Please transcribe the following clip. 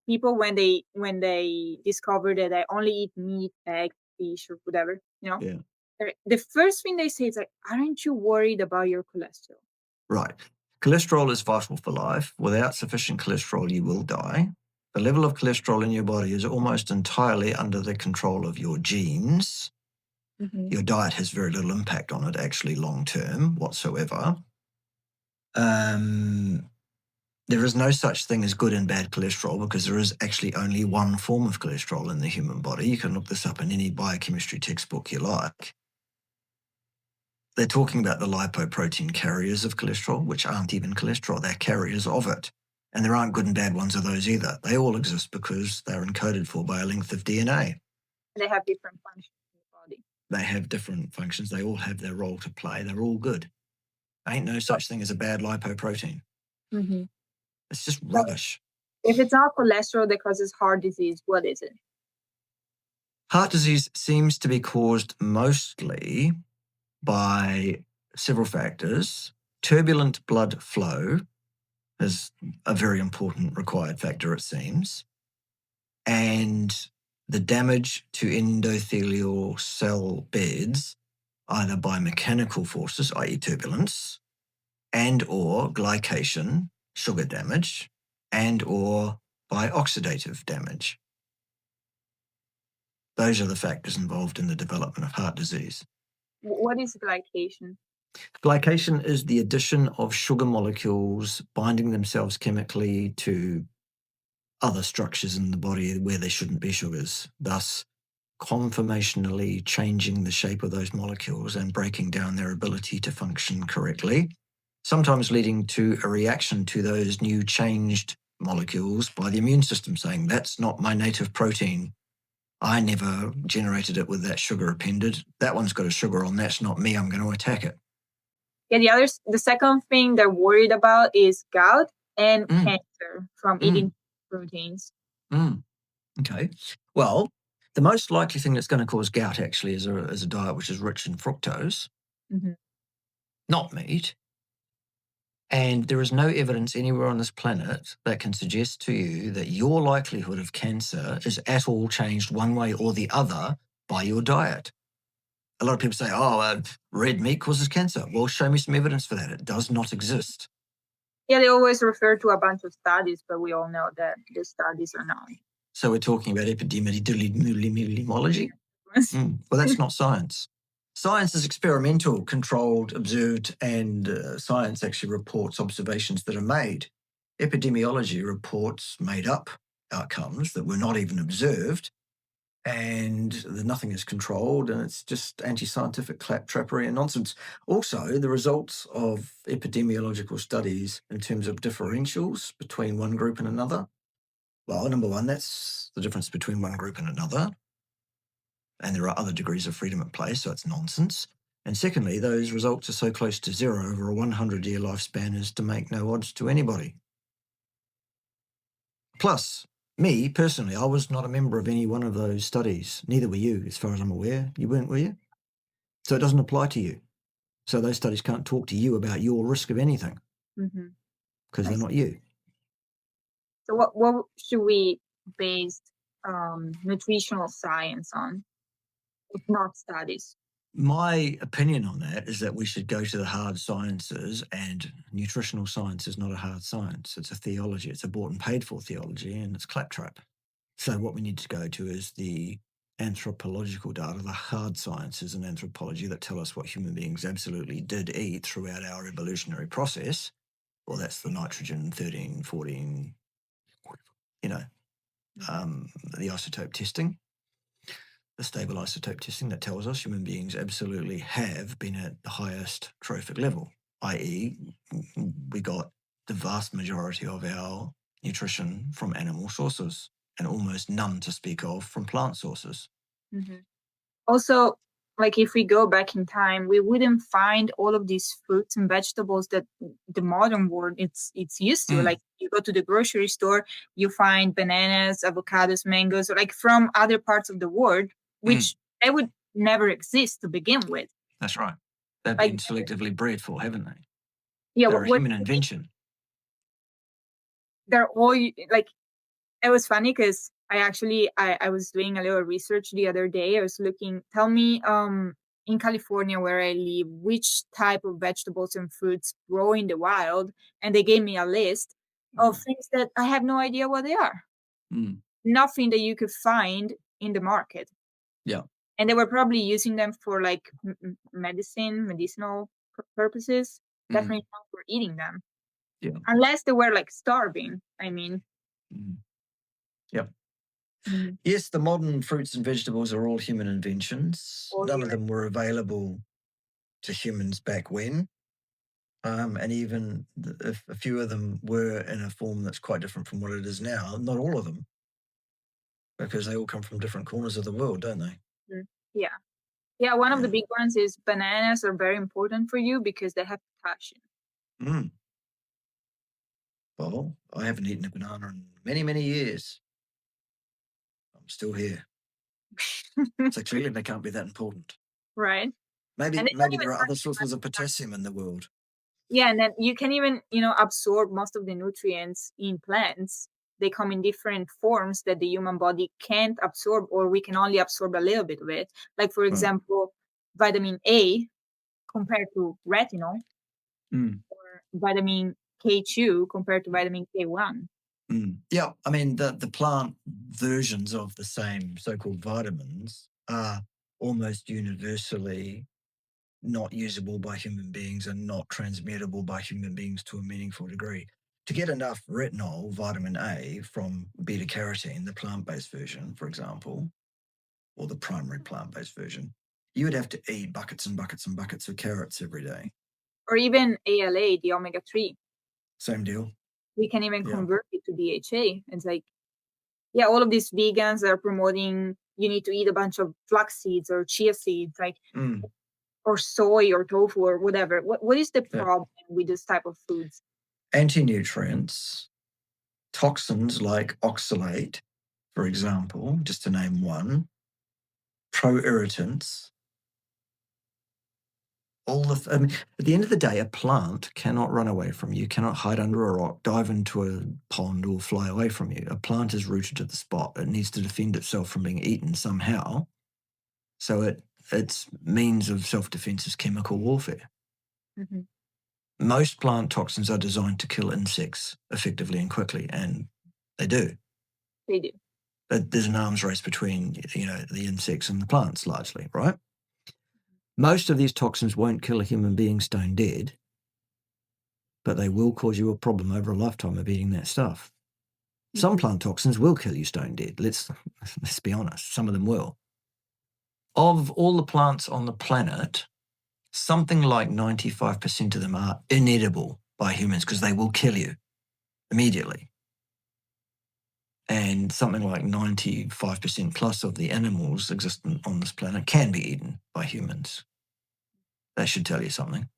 people when they discover that I only eat meat, egg, fish, or whatever, Yeah. the first thing they say is like, aren't you worried about your cholesterol? Right. Cholesterol is vital for life. Without sufficient cholesterol, you will die. The level of cholesterol in your body is almost entirely under the control of your genes. Mm-hmm. Your diet has very little impact on it, actually, long term whatsoever. There is no such thing as good and bad cholesterol because there is actually only one form of cholesterol in the human body. You can look this up in any biochemistry textbook you like. They're talking about the lipoprotein carriers of cholesterol, which aren't even cholesterol. They're carriers of it. And there aren't good and bad ones of those either. They all exist because they're encoded for by a length of DNA. They have different functions in the body. They have different functions. They all have their role to play. They're all good. Ain't no such thing as a bad lipoprotein. Mm-hmm. It's just rubbish. If it's not cholesterol that causes heart disease, what is it? Heart disease seems to be caused mostly by several factors. Turbulent blood flow is a very important required factor, it seems. And the damage to endothelial cell beds, either by mechanical forces, i.e. turbulence, and or glycation, sugar damage, and or by oxidative damage. Those are the factors involved in the development of heart disease. What is glycation? Glycation is the addition of sugar molecules binding themselves chemically to other structures in the body where they shouldn't be sugars, thus conformationally changing the shape of those molecules and breaking down their ability to function correctly, sometimes leading to a reaction to those new changed molecules by the immune system saying, that's not my native protein. I never generated it with that sugar appended. That one's got a sugar on, that's not me, I'm going to attack it. Yeah, the second thing they're worried about is gout and cancer from eating proteins. Okay. Well, the most likely thing that's going to cause gout actually is a diet which is rich in fructose, not meat. And there is no evidence anywhere on this planet that can suggest to you that your likelihood of cancer is at all changed one way or the other by your diet. A lot of people say, red meat causes cancer. Well, show me some evidence for that. It does not exist. Yeah, they always refer to a bunch of studies, but we all know that the studies are not. So we're talking about epidemiology? Well, that's not science. Science is experimental, controlled, observed, and science actually reports observations that are made. Epidemiology reports made-up outcomes that were not even observed, and nothing is controlled, and it's just anti-scientific claptrappery and nonsense. Also, the results of epidemiological studies in terms of differentials between one group and another, well, number one, that's the difference between one group and another. And there are other degrees of freedom at play, so it's nonsense. And secondly, those results are so close to zero over a 100-year lifespan as to make no odds to anybody. Plus, me, personally, I was not a member of any one of those studies. Neither were you, as far as I'm aware. You weren't, were you? So it doesn't apply to you. So those studies can't talk to you about your risk of anything because they're not you. So what should we base nutritional science on, if not studies? My opinion on that is that we should go to the hard sciences, and nutritional science is not a hard science. It's a theology. It's a bought and paid for theology, and it's claptrap. So what we need to go to is the anthropological data, the hard sciences in anthropology that tell us what human beings absolutely did eat throughout our evolutionary process. Well, that's the nitrogen 13, 14, the isotope testing. The stable isotope testing that tells us human beings absolutely have been at the highest trophic level, i.e. we got the vast majority of our nutrition from animal sources and almost none to speak of from plant sources. Also, like if we go back in time, we wouldn't find all of these fruits and vegetables that the modern world it's used to. Like you go to the grocery store, you find bananas, avocados, mangoes, like from other parts of the world, which they would never exist to begin with. That's right. They've been selectively bred for, haven't they? Yeah, they're a human invention. They're all like It was funny because I was doing a little research the other day. I was looking, tell me, in California where I live, which type of vegetables and fruits grow in the wild, and they gave me a list of things that I have no idea what they are. Mm. Nothing that you could find in the market. Yeah. And they were probably using them for like medicinal purposes. Definitely not for eating them. Yeah. Unless they were like starving. I mean, Yep. Mhm. Yes, the modern fruits and vegetables are all human inventions. All None of human. them were available to humans back when. And even if a few of them were in a form that's quite different from what it is now, not all of them, because they all come from different corners of the world, don't they? Mm. Yeah. Yeah, one of the Yeah. big ones is bananas are very important for you because they have potassium. Mm. Well, I haven't eaten a banana in many, many years. I'm still here. So clearly they can't be that important. Right? Maybe And they don't maybe even there are have other too much sources of potassium. potassium in the world. Yeah, and then you can even, absorb most of the nutrients in plants. They come in different forms that the human body can't absorb, or we can only absorb a little bit of it. Like, for Right. example, vitamin A compared to retinol, Mm. or vitamin K2 compared to vitamin K1. Yeah, I mean, the plant versions of the same so-called vitamins are almost universally not usable by human beings and not transmittable by human beings to a meaningful degree. To get enough retinol, vitamin A, from beta carotene, the plant-based version, for example, or the primary plant-based version, you would have to eat buckets and buckets and buckets of carrots every day. Or even ALA, the omega 3. Same deal. We can even Yeah. convert it to DHA. It's like, yeah, all of these vegans are promoting you need to eat a bunch of flax seeds or chia seeds, like, Mm. or soy or tofu or whatever. What is the Yeah. problem with this type of foods? Anti-nutrients, toxins like oxalate, for example, just to name one, pro-irritants, I mean, at the end of the day, a plant cannot run away from you, cannot hide under a rock, dive into a pond, or fly away from you. A plant is rooted to the spot. It needs to defend itself from being eaten somehow. So its means of self-defense is chemical warfare. Mhm. Most plant toxins are designed to kill insects effectively and quickly, and they do. They do. But there's an arms race between, the insects and the plants largely, right? Most of these toxins won't kill a human being stone dead, but they will cause you a problem over a lifetime of eating that stuff. Some Mhm. plant toxins will kill you stone dead. Let's be honest. Some of them will. Of all the plants on the planet, something like 95% of them are inedible by humans because they will kill you immediately. And something like 95% plus of the animals existent on this planet can be eaten by humans. That should tell you something.